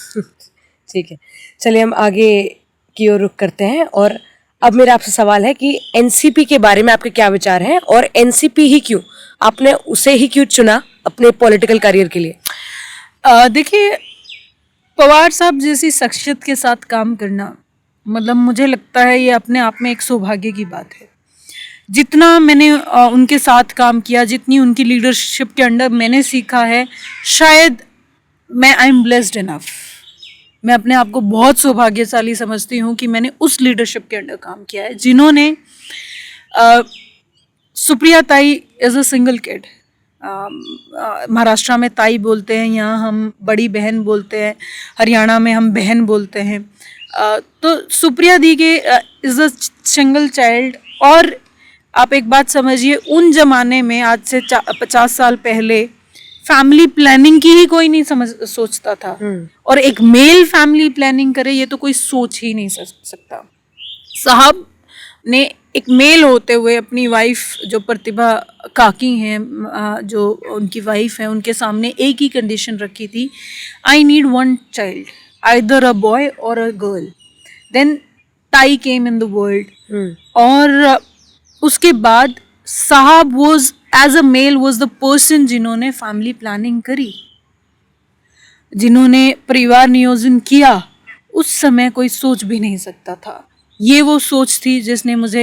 ठीक है, चलिए हम आगे की ओर रुख करते हैं। और अब मेरा आपसे सवाल है कि एनसीपी के बारे में आपके क्या विचार हैं, और एनसीपी ही क्यों, आपने उसे ही क्यों चुना अपने पॉलिटिकल करियर के लिए? देखिए, पवार साहब जैसी शख्सियत के साथ काम करना, मतलब मुझे लगता है ये अपने आप में एक सौभाग्य की बात है। जितना मैंने उनके साथ काम किया, जितनी उनकी लीडरशिप के अंडर मैंने सीखा है, शायद मैं आई एम ब्लेस्ड इनफ। मैं अपने आप को बहुत सौभाग्यशाली समझती हूँ कि मैंने उस लीडरशिप के अंडर काम किया है जिन्होंने सुप्रिया ताई is a single kid, Maharashtra में ताई बोलते हैं, यहाँ हम बड़ी बहन बोलते हैं, हरियाणा में हम बहन बोलते हैं। तो सुप्रिया दी के इज़ अ सिंगल चाइल्ड। और आप एक बात समझिए, उन जमाने में आज से 50 साल पहले फैमिली प्लानिंग की ही कोई नहीं सोचता था। और एक मेल फैमिली प्लानिंग करे, ये तो कोई सोच ही नहीं सकता। साहब ने एक मेल होते हुए अपनी वाइफ जो प्रतिभा काकी हैं, जो उनकी वाइफ है, उनके सामने एक ही कंडीशन रखी थी, I need 1 child, either a boy और अ गर्ल। देन ताई केम इन द वर्ल्ड। और उसके बाद साहब was as a male was the person जिन्होंने फैमिली प्लानिंग करी, जिन्होंने परिवार नियोजन किया। उस समय कोई सोच भी नहीं सकता था। ये वो सोच थी जिसने मुझे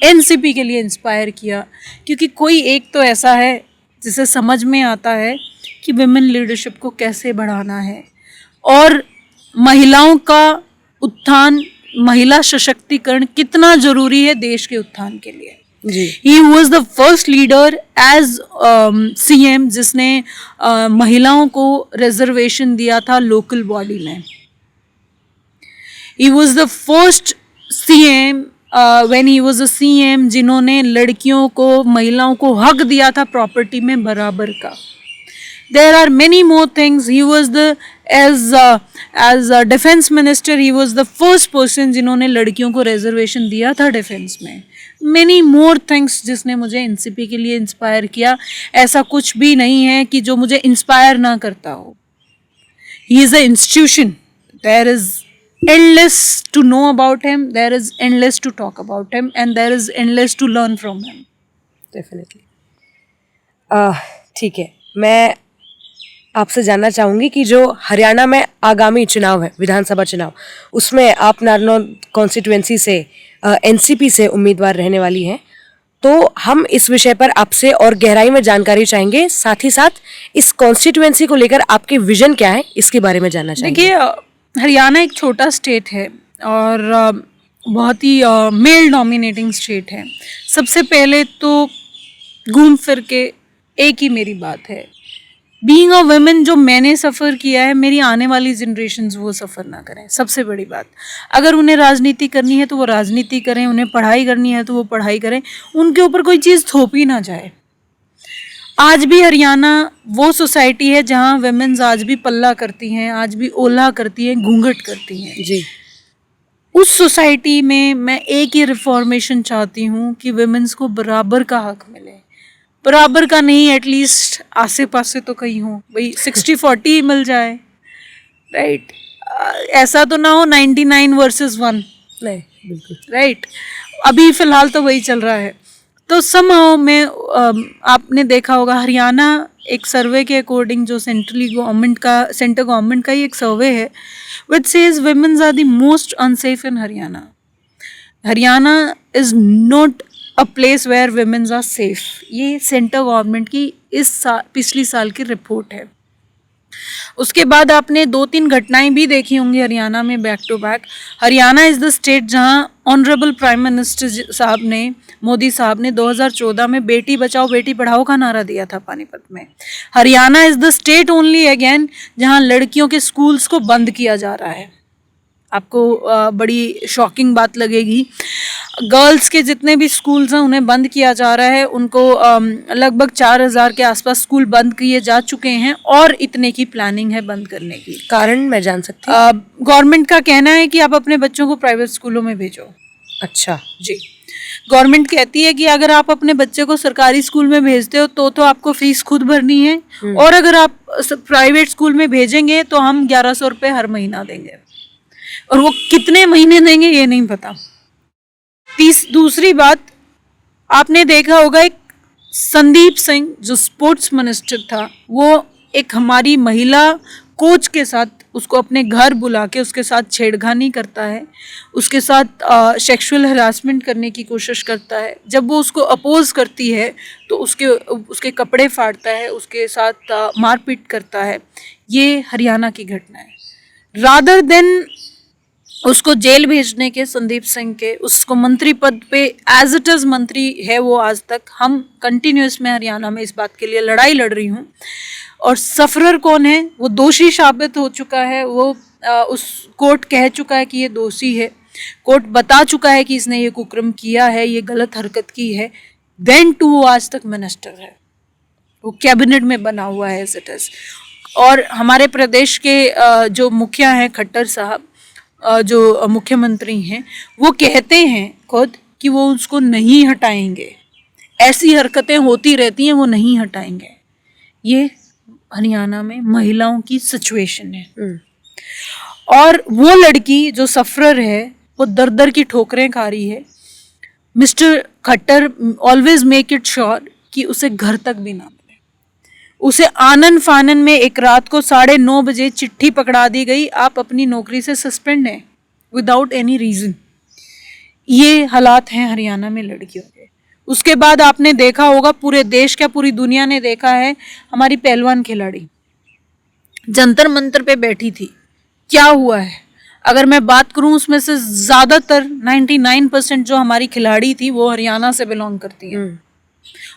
एनसीपी के लिए इंस्पायर किया, क्योंकि कोई एक तो ऐसा है जिसे समझ में आता है कि विमेन लीडरशिप को कैसे बढ़ाना है और महिलाओं का उत्थान, महिला सशक्तिकरण कितना जरूरी है देश के उत्थान के लिए। जी। He was the first leader as CM जिसने महिलाओं को रिजर्वेशन दिया था लोकल बॉडी में। He was the first CM when he was a CM जिन्होंने लड़कियों को, महिलाओं को हक दिया था प्रॉपर्टी में बराबर का। There are many more things. He was as a defense minister, he was the first person जिन्होंने लड़कियों को रिजर्वेशन दिया था डिफेंस में। Many more things जिसने मुझे एनसीपी के लिए इंस्पायर किया। ऐसा कुछ भी नहीं है कि जो मुझे इंस्पायर ना करता हो। He is an institution. There is endless to know about him. There is endless to talk about him, and there is endless to learn from him. Definitely. ठीक है, मैं आपसे जानना चाहूँगी कि जो हरियाणा में आगामी चुनाव है, विधानसभा चुनाव, उसमें आप नारनौल कॉन्स्टिट्यूएंसी से एनसीपी से उम्मीदवार रहने वाली हैं, तो हम इस विषय पर आपसे और गहराई में जानकारी चाहेंगे। साथ ही साथ इस कॉन्स्टिट्यूएंसी को लेकर आपके विजन क्या है, इसके बारे में जानना चाहेंगे। देखिए, हरियाणा एक छोटा स्टेट है और बहुत ही मेल डोमिनेटिंग स्टेट है। सबसे पहले तो घूम फिर के एक ही मेरी बात है, बीइंग अ वुमेन जो मैंने सफ़र किया है, मेरी आने वाली जनरेशन्स वो सफ़र ना करें। सबसे बड़ी बात, अगर उन्हें राजनीति करनी है तो वो राजनीति करें, उन्हें पढ़ाई करनी है तो वो पढ़ाई करें, उनके ऊपर कोई चीज़ थोपी ना जाए। आज भी हरियाणा वो सोसाइटी है जहाँ वुमेन्स आज भी पल्ला करती हैं, आज भी ओला करती हैं, घूंघट करती हैं। जी। उस सोसाइटी में मैं एक ही रिफॉर्मेशन चाहती हूँ कि वुमेन्स को बराबर का हक मिले। बराबर का नहीं, एटलीस्ट आसे पासे तो कहीं हो, भाई 60-40 मिल जाए, राइट। ऐसा तो ना हो 99 वर्सेस 1, नहीं, बिल्कुल राइट। अभी फ़िलहाल तो वही चल रहा है। तो समहाउ मैं आपने देखा होगा हरियाणा एक सर्वे के अकॉर्डिंग, जो सेंटर गवर्नमेंट का ही एक सर्वे है, which says womens are the most unsafe in Haryana. Haryana is not a place where womens are safe. ये सेंटर गवर्नमेंट की पिछली साल की रिपोर्ट है। उसके बाद आपने 2-3 घटनाएं भी देखी होंगी हरियाणा में back to back. Haryana is the state जहां ऑनरेबल प्राइम मिनिस्टर साहब ने, मोदी साहब ने 2014 में बेटी बचाओ बेटी पढ़ाओ का नारा दिया था पानीपत में। Haryana is the state only again जहां लड़कियों के स्कूल्स को बंद किया जा रहा है। आपको बड़ी शॉकिंग बात लगेगी, गर्ल्स के जितने भी स्कूल्स हैं उन्हें बंद किया जा रहा है। उनको लगभग 4000 के आसपास स्कूल बंद किए जा चुके हैं और इतने की प्लानिंग है बंद करने की। कारण मैं जान सकती हूँ? गवर्नमेंट का कहना है कि आप अपने बच्चों को प्राइवेट स्कूलों में भेजो। अच्छा जी, गवर्नमेंट कहती है कि अगर आप अपने बच्चे को सरकारी स्कूल में भेजते हो तो आपको फीस खुद भरनी है, और अगर आप प्राइवेट स्कूल में भेजेंगे तो हम 1100 रुपये हर महीना देंगे, और वो कितने महीने देंगे ये नहीं पता। दूसरी बात, आपने देखा होगा एक संदीप सिंह जो स्पोर्ट्स मिनिस्टर था, वो एक हमारी महिला कोच के साथ उसको अपने घर बुला के उसके साथ छेड़खानी करता है, उसके साथ सेक्सुअल हरासमेंट करने की कोशिश करता है। जब वो उसको अपोज करती है तो उसके कपड़े फाड़ता है, उसके साथ मारपीट करता है। ये हरियाणा की घटना है। रादर देन उसको जेल भेजने के, संदीप सिंह के, उसको मंत्री पद पे एज इट इज़ मंत्री है वो आज तक। हम कंटिन्यूस में हरियाणा में इस बात के लिए लड़ाई लड़ रही हूँ। और सफरर कौन है? वो दोषी साबित हो चुका है। वो उस कोर्ट कह चुका है कि ये दोषी है, कोर्ट बता चुका है कि इसने ये कुकर्म किया है, ये गलत हरकत की है। देन टू वो आज तक मिनिस्टर है, वो कैबिनेट में बना हुआ है एज इट इज़। और हमारे प्रदेश के जो मुखिया हैं खट्टर साहब, जो मुख्यमंत्री हैं, वो कहते हैं खुद कि वो उसको नहीं हटाएंगे। ऐसी हरकतें होती रहती हैं, वो नहीं हटाएंगे। ये हरियाणा में महिलाओं की सिचुएशन है। और वो लड़की जो सफरर है वो दर दर की ठोकरें खा रही है। Mister Khattar always make it sure कि उसे घर तक भी ना मिले। उसे आनन फानन में एक रात को 9:30 बजे चिट्ठी पकड़ा दी गई, आप अपनी नौकरी से सस्पेंड हैं विदाउट एनी रीज़न। ये हालात हैं हरियाणा में लड़कियों के। उसके बाद आपने देखा होगा, पूरे देश क्या पूरी दुनिया ने देखा है, हमारी पहलवान खिलाड़ी जंतर मंतर पे बैठी थी। क्या हुआ है? अगर मैं बात करूं उसमें से ज़्यादातर 99% जो हमारी खिलाड़ी थी वो हरियाणा से बिलोंग करती हैं।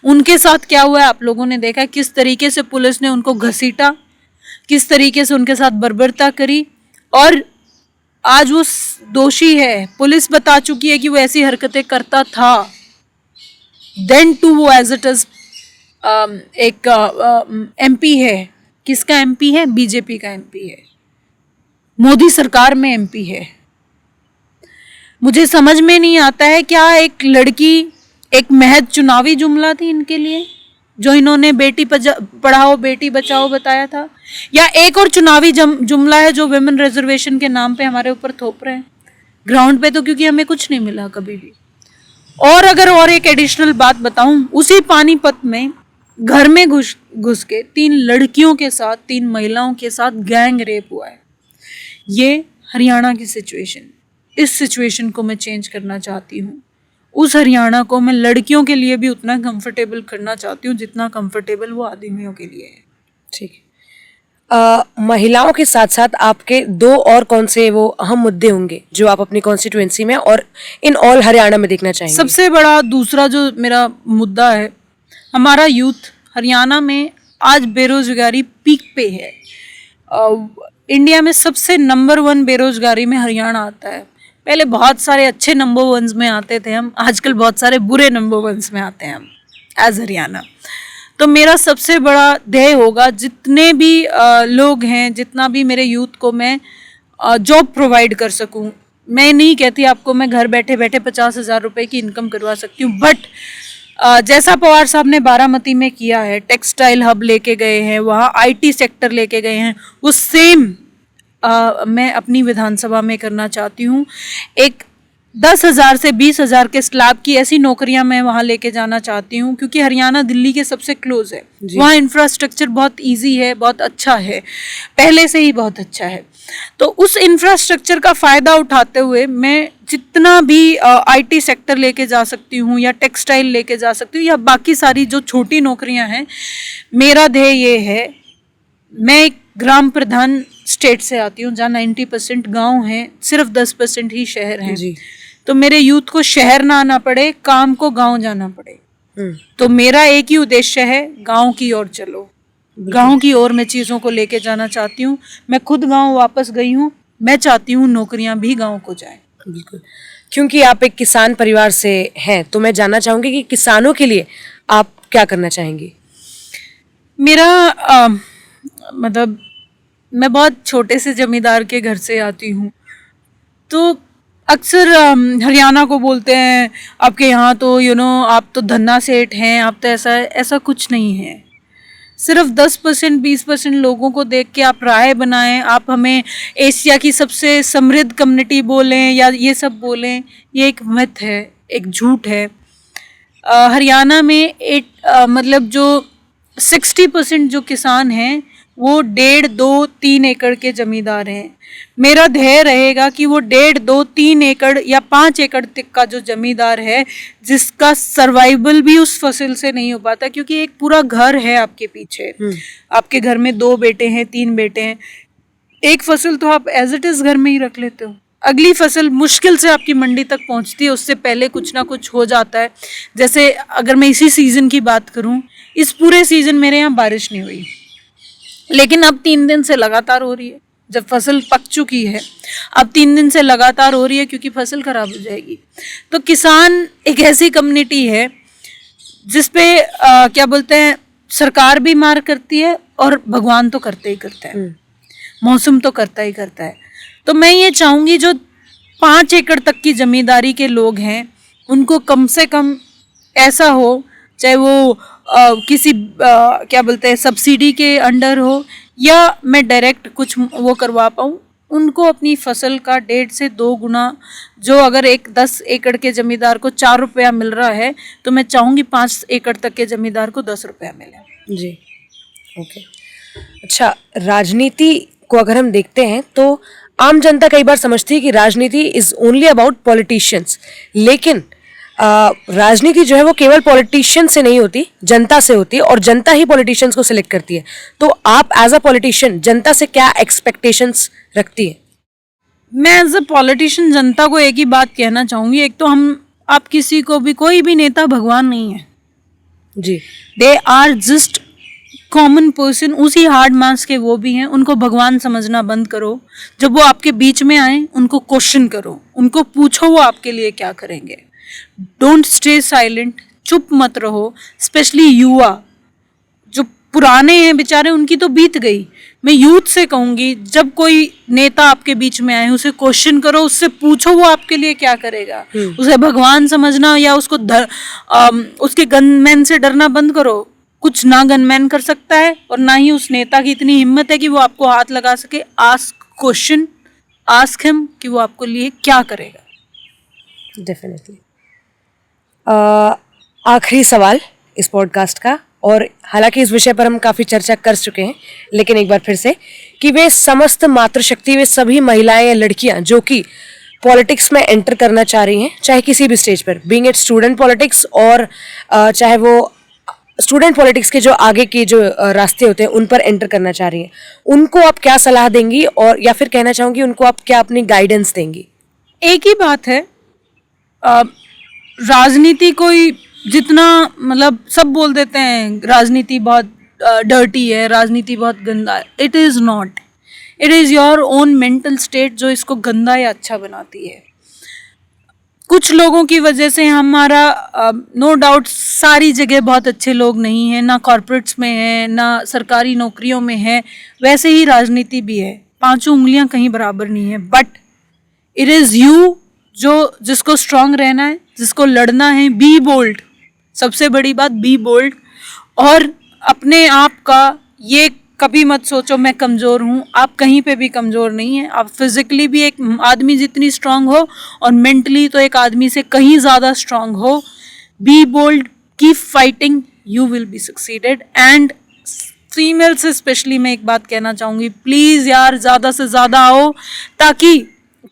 उनके साथ क्या हुआ है आप लोगों ने देखा, किस तरीके से पुलिस ने उनको घसीटा, किस तरीके से उनके साथ बर्बरता करी, और आज वो दोषी है। पुलिस बता चुकी है कि वो ऐसी हरकतें करता था। देन टू वो एज इट इज एक एमपी है। किसका एमपी है? बीजेपी का एमपी है, मोदी सरकार में एमपी है। मुझे समझ में नहीं आता है, क्या एक लड़की एक महज चुनावी जुमला थी इनके लिए, जो इन्होंने बेटी पढ़ाओ बेटी बचाओ बताया था, या एक और चुनावी जुमला है जो विमेन रिजर्वेशन के नाम पे हमारे ऊपर थोप रहे हैं ग्राउंड पे? तो क्योंकि हमें कुछ नहीं मिला कभी भी। और अगर और एक एडिशनल बात बताऊं, उसी पानीपत में घर में घुस के 3 लड़कियों के साथ, 3 महिलाओं के साथ गैंग रेप हुआ है। ये हरियाणा की सिचुएशन, इस सिचुएशन को मैं चेंज करना चाहती हूँ। उस हरियाणा को मैं लड़कियों के लिए भी उतना कंफर्टेबल करना चाहती हूँ जितना कंफर्टेबल वो आदमियों के लिए है। ठीक है। महिलाओं के साथ साथ आपके 2 और कौन से वो अहम मुद्दे होंगे जो आप अपनी कॉन्स्टिट्यूएंसी में और इन ऑल हरियाणा में देखना चाहेंगे? सबसे बड़ा दूसरा जो मेरा मुद्दा है, हमारा यूथ हरियाणा में आज बेरोजगारी पीक पे है। इंडिया में सबसे नंबर 1 बेरोजगारी में हरियाणा आता है। पहले बहुत सारे अच्छे नंबर 1s में आते थे हम, आजकल बहुत सारे बुरे नंबर 1s में आते हैं हम एज हरियाणा। तो मेरा सबसे बड़ा ध्येय होगा, जितने भी लोग हैं, जितना भी मेरे यूथ को मैं जॉब प्रोवाइड कर सकूं। मैं नहीं कहती आपको मैं घर बैठे बैठे 50,000 रुपए की इनकम करवा सकती हूँ, बट जैसा पवार साहब ने बारामती में किया है, टेक्सटाइल हब लेके गए हैं, वहाँ IT सेक्टर लेके गए हैं, वो सेम मैं अपनी विधानसभा में करना चाहती हूँ। एक 10,000 से 20,000 के स्लैब की ऐसी नौकरियां मैं वहाँ लेके जाना चाहती हूँ, क्योंकि हरियाणा दिल्ली के सबसे क्लोज है। वहाँ इंफ्रास्ट्रक्चर बहुत इजी है, बहुत अच्छा है, पहले से ही बहुत अच्छा है। तो उस इंफ्रास्ट्रक्चर का फ़ायदा उठाते हुए मैं जितना भी IT सेक्टर लेके जा सकती हूँ, या टेक्सटाइल लेके जा सकती हूँ, या बाकी सारी जो छोटी नौकरियाँ हैं, मेरा ध्येय ये है। मैं एक ग्राम प्रधान स्टेट से आती हूँ जहाँ 90% गाँव हैं, सिर्फ 10% ही शहर हैं। तो मेरे यूथ को शहर ना आना पड़े, काम को गांव जाना पड़े। तो मेरा एक ही उद्देश्य है, गांव की ओर चलो, गांव की ओर मैं चीज़ों को लेके जाना चाहती हूँ। मैं खुद गांव वापस गई हूँ, मैं चाहती हूँ नौकरियां भी गांव को जाएं। बिल्कुल, क्योंकि आप एक किसान परिवार से हैं, तो मैं जानना चाहूँगी कि किसानों के लिए आप क्या करना चाहेंगी? मेरा मतलब मैं बहुत छोटे से जमींदार के घर से आती हूँ, तो अक्सर हरियाणा को बोलते हैं आपके यहाँ तो आप तो धन्ना सेठ हैं, आप तो ऐसा कुछ नहीं है। सिर्फ 10% 20% लोगों को देख के आप राय बनाएं, आप हमें एशिया की सबसे समृद्ध कम्युनिटी बोलें या ये सब बोलें, ये एक मिथ है, एक झूठ है। हरियाणा में मतलब जो 60% जो किसान हैं वो 1.5, 2, 3 एकड़ के जमींदार हैं। मेरा ध्येय रहेगा कि वो 1.5, 2, 3 एकड़ या 5 एकड़ तक का जो जमींदार है, जिसका सर्वाइवल भी उस फसल से नहीं हो पाता, क्योंकि एक पूरा घर है आपके पीछे, आपके घर में 2 बेटे हैं, 3 बेटे हैं, एक फसल तो आप एज इट इज घर में ही रख लेते हो, अगली फसल मुश्किल से आपकी मंडी तक पहुंचती है, उससे पहले कुछ ना कुछ हो जाता है। जैसे अगर मैं इसी सीजन की बात करूं, इस पूरे सीजन मेरे यहाँ बारिश नहीं हुई, लेकिन अब 3 दिन से लगातार हो रही है। जब फसल पक चुकी है, अब 3 दिन से लगातार हो रही है, क्योंकि फसल खराब हो जाएगी। तो किसान एक ऐसी कम्युनिटी है जिसपे क्या बोलते हैं, सरकार भी मार करती है और भगवान तो करते ही करता है, मौसम तो करता ही करता है। तो मैं ये चाहूँगी जो 5 एकड़ तक की जमींदारी के लोग हैं, उनको कम से कम ऐसा हो, चाहे वो किसी क्या बोलते हैं सब्सिडी के अंडर हो, या मैं डायरेक्ट कुछ वो करवा पाऊँ, उनको अपनी फसल का 1.5 से 2 गुना, जो अगर एक 10 एकड़ के जमींदार को 4 रुपया मिल रहा है, तो मैं चाहूँगी 5 एकड़ तक के जमींदार को 10 रुपया मिले। जी, ओके। अच्छा, राजनीति को अगर हम देखते हैं तो आम जनता कई बार समझती है कि राजनीति इज ओनली अबाउट पॉलिटिशियंस, लेकिन राजनीति जो है वो केवल पॉलिटिशियन से नहीं होती, जनता से होती है, और जनता ही पॉलिटिशियंस को सिलेक्ट करती है। तो आप एज अ पॉलिटिशियन जनता से क्या एक्सपेक्टेशंस रखती है? मैं एज अ पॉलिटिशियन जनता को एक ही बात कहना चाहूँगी, एक तो आप किसी को भी, कोई भी नेता भगवान नहीं है जी। They are just common person, उसी हार्ड मास के वो भी हैं। उनको भगवान समझना बंद करो। जब वो आपके बीच में आए उनको क्वेश्चन करो, उनको पूछो वो आपके लिए क्या करेंगे। डोंट स्टे साइलेंट, चुप मत रहो। स्पेशली युवा जो पुराने हैं बेचारे, उनकी तो बीत गई। मैं यूथ से कहूँगी, जब कोई नेता आपके बीच में आए उसे क्वेश्चन करो, उससे पूछो वो आपके लिए क्या करेगा। उसे भगवान समझना या उसके गनमैन से डरना बंद करो। कुछ ना गनमैन कर सकता है और ना ही उस नेता की इतनी हिम्मत है कि वो आपको हाथ लगा सके। आस्क क्वेश्चन, आस्क हिम कि वो आपके लिए क्या करेगा। डेफिनेटली। आखिरी सवाल इस पॉडकास्ट का, और हालांकि इस विषय पर हम काफ़ी चर्चा कर चुके हैं, लेकिन एक बार फिर से कि वे समस्त मातृशक्ति, वे सभी महिलाएं या लड़कियां जो कि पॉलिटिक्स में एंटर करना चाह रही हैं, चाहे किसी भी स्टेज पर, बीइंग इट स्टूडेंट पॉलिटिक्स और चाहे वो स्टूडेंट पॉलिटिक्स के जो आगे के जो रास्ते होते हैं उन पर एंटर करना चाह रही हैं, उनको आप क्या सलाह देंगी, और या फिर कहना चाहूँगी उनको आप क्या अपनी गाइडेंस देंगी? एक ही बात है, राजनीति कोई जितना, मतलब सब बोल देते हैं राजनीति बहुत डर्टी है, राजनीति बहुत गंदा है। It is not, it is your own mental state जो इसको गंदा या अच्छा बनाती है। कुछ लोगों की वजह से हमारा नो डाउट सारी जगह बहुत अच्छे लोग नहीं हैं, ना कॉर्पोरेट्स में है, ना सरकारी नौकरियों में है, वैसे ही राजनीति भी है। पांचों उंगलियां कहीं बराबर नहीं है। बट इट इज़ यू जिसको स्ट्रांग रहना है, जिसको लड़ना है। बी बोल्ड, सबसे बड़ी बात बी बोल्ड। और अपने आप का ये कभी मत सोचो मैं कमज़ोर हूँ। आप कहीं पे भी कमज़ोर नहीं हैं। आप फिजिकली भी एक आदमी जितनी स्ट्रांग हो और मेंटली तो एक आदमी से कहीं ज़्यादा स्ट्रांग हो। Be bold, keep fighting, you will be succeeded. And female से स्पेशली मैं एक बात कहना चाहूँगी, प्लीज़ यार ज़्यादा से ज़्यादा आओ, ताकि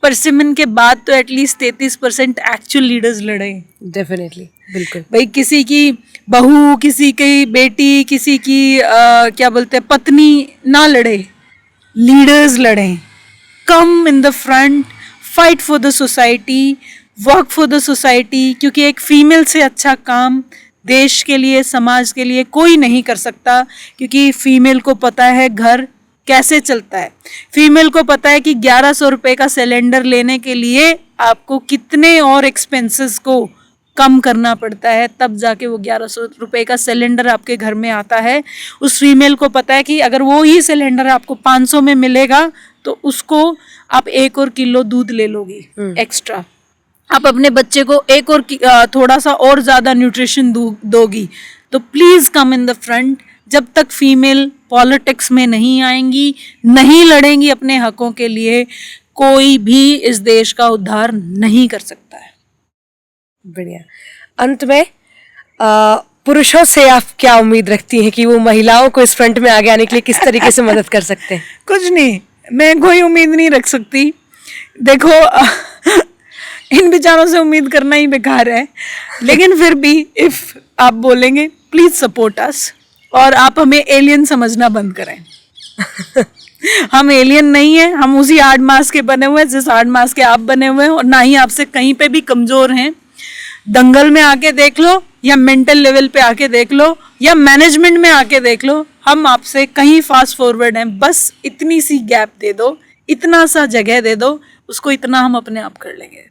परसिमन के बाद तो एटलीस्ट 33% एक्चुअल लीडर्स लड़े। डेफिनेटली, बिल्कुल भाई, किसी की बहू, किसी की बेटी, किसी की क्या बोलते हैं पत्नी ना लड़े, लीडर्स लड़ें। Come in the front, fight for the society, work for the society. क्योंकि एक फीमेल से अच्छा काम देश के लिए, समाज के लिए कोई नहीं कर सकता। क्योंकि फीमेल को पता है घर कैसे चलता है। फीमेल को पता है कि 1100 रुपये का सिलेंडर लेने के लिए आपको कितने और एक्सपेंसेस को कम करना पड़ता है, तब जाके वो 1100 रुपये का सिलेंडर आपके घर में आता है। उस फीमेल को पता है कि अगर वो ही सिलेंडर आपको 500 में मिलेगा तो उसको आप 1 और किलो दूध ले लोगी एक्स्ट्रा। आप अपने बच्चे को एक और थोड़ा सा और ज़्यादा न्यूट्रिशन दोगी। तो please come in the front. जब तक फीमेल पॉलिटिक्स में नहीं आएंगी, नहीं लड़ेंगी अपने हकों के लिए, कोई भी इस देश का उद्धार नहीं कर सकता है। बढ़िया। अंत में पुरुषों से आप क्या उम्मीद रखती हैं कि वो महिलाओं को इस फ्रंट में आगे आने के लिए किस तरीके से मदद कर सकते हैं? कुछ नहीं, मैं कोई उम्मीद नहीं रख सकती। देखो इन विचारों से उम्मीद करना ही बेकार है। लेकिन फिर भी इफ आप बोलेंगे प्लीज सपोर्ट अस, और आप हमें एलियन समझना बंद करें। हम एलियन नहीं है, हम उसी हार्ड मास के बने हुए हैं जिस हार्ड मास के आप बने हुए हैं, और ना ही आपसे कहीं पे भी कमजोर हैं। दंगल में आके देख लो, या मेंटल लेवल पे आके देख लो, या मैनेजमेंट में आके देख लो, हम आपसे कहीं फास्ट फॉरवर्ड हैं। बस इतनी सी गैप दे दो, इतना सा जगह दे दो, उसको इतना हम अपने आप कर लेंगे।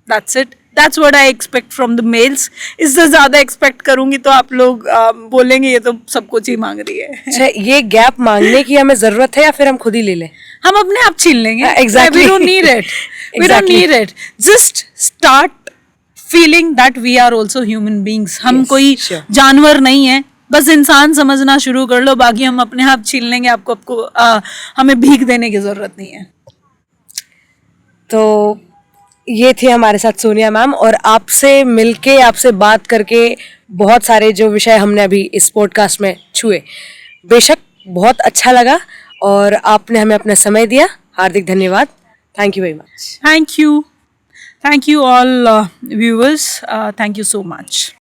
That's it. That's what I expect from the males. इससे ज़्यादा एक्सपेक्ट करूंगी तो आप लोग बोलेंगे ये तो सब कुछ ही मांग रही है। अच्छा, ये गैप मांगने की हमें जरूरत है या फिर हम खुद ही ले लें? हम अपने आप छीन लेंगे। Exactly. We don't need it. We don't need it. Just start feeling that we are also human beings. हम Yes, कोई sure. जानवर नहीं है। बस इंसान समझना शुरू कर लो, बाकी हम अपने आप छीन लेंगे। आपको हमें भीख देने की जरूरत नहीं है। तो ये थी हमारे साथ सोनिया मैम, और आपसे मिलके, आपसे बात करके बहुत सारे जो विषय हमने अभी इस पॉडकास्ट में छुए, बेशक बहुत अच्छा लगा, और आपने हमें अपना समय दिया। हार्दिक धन्यवाद। Thank you very much. Thank you. Thank you all viewers. Thank you so much.